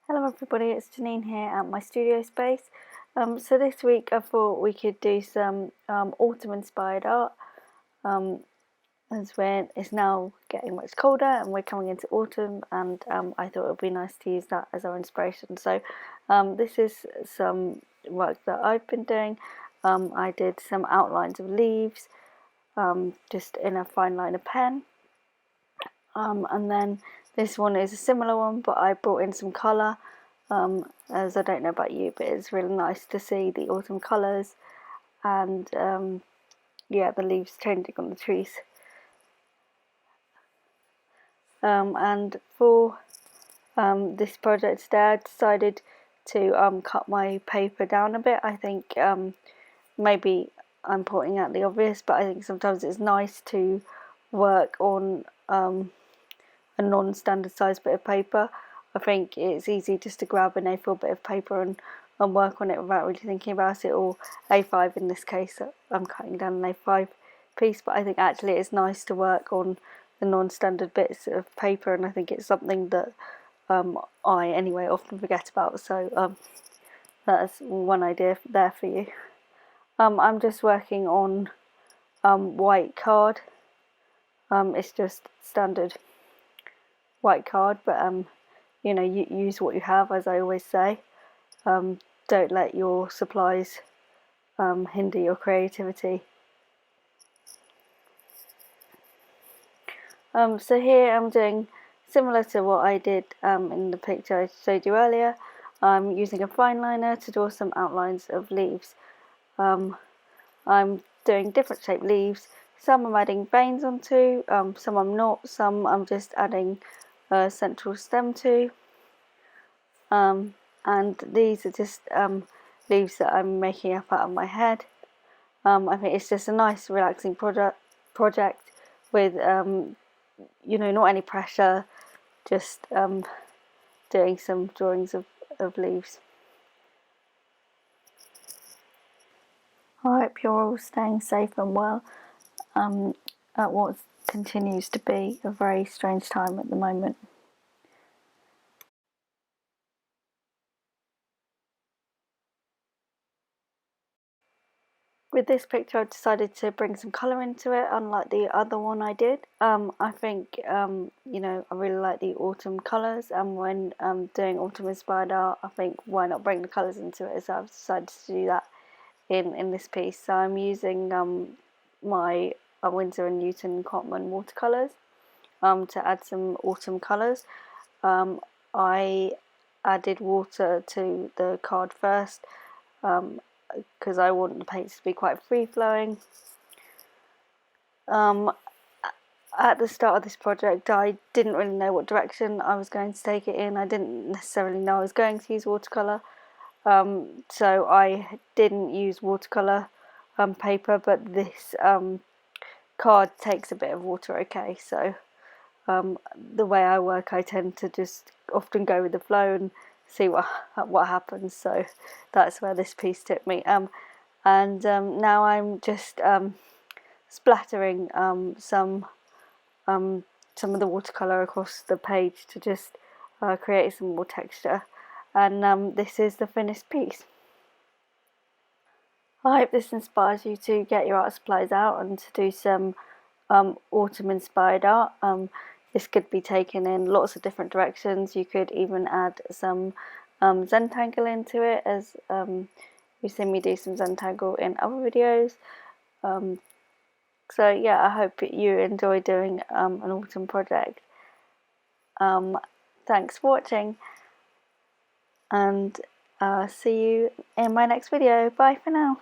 Hello everybody, it's Janine here at my studio space. So this week I thought we could do some autumn inspired art, as when it's now getting much colder and we're coming into autumn, and I thought it would be nice to use that as our inspiration. So this is some work that I've been doing. I did some outlines of leaves just in a fine liner pen, and then this one is a similar one, but I brought in some colour, as I don't know about you, but it's really nice to see the autumn colours and yeah, the leaves changing on the trees. And for this project today, I decided to cut my paper down a bit. I think maybe I'm pointing out the obvious, but I think sometimes it's nice to work on a non-standard size bit of paper. I think it's easy just to grab an A4 bit of paper and work on it without really thinking about it, or A5 in this case. I'm cutting down an A5 piece, but I think actually it's nice to work on the non-standard bits of paper, and I think it's something that I anyway often forget about. So that's one idea there for you. I'm just working on white card. It's just standard white card, but you know, you use what you have, as I always say. Don't let your supplies hinder your creativity. So here I'm doing similar to what I did in the picture I showed you earlier. I'm using a fine liner to draw some outlines of leaves. I'm doing different shaped leaves. Some I'm adding veins onto, some I'm not, some I'm just adding a central stem to. And these are just leaves that I'm making up out of my head. I think it's just a nice relaxing project with you know, not any pressure, just doing some drawings of leaves. I hope you're all staying safe and well at what continues to be a very strange time at the moment. With this picture, I've decided to bring some colour into it, unlike the other one I did. I think, you know, I really like the autumn colours, and when doing autumn inspired art, I think why not bring the colours into it, so I've decided to do that in this piece. So I'm using my Winsor & Newton Cotman watercolours to add some autumn colours. I added water to the card first, because I want the paints to be quite free-flowing. At the start of this project, I didn't really know what direction I was going to take it in. I didn't necessarily know I was going to use watercolour, so I didn't use watercolour paper, but this card takes a bit of water okay, so the way I work, I tend to just often go with the flow and see what happens. So that's where this piece took me. And now I'm just splattering some of the watercolour across the page to just create some more texture. And this is the finished piece. I hope this inspires you to get your art supplies out and to do some autumn inspired art. This could be taken in lots of different directions. You could even add some Zentangle into it, as you've seen me do some Zentangle in other videos. So yeah, I hope you enjoy doing an autumn project. Thanks for watching, and see you in my next video. Bye for now.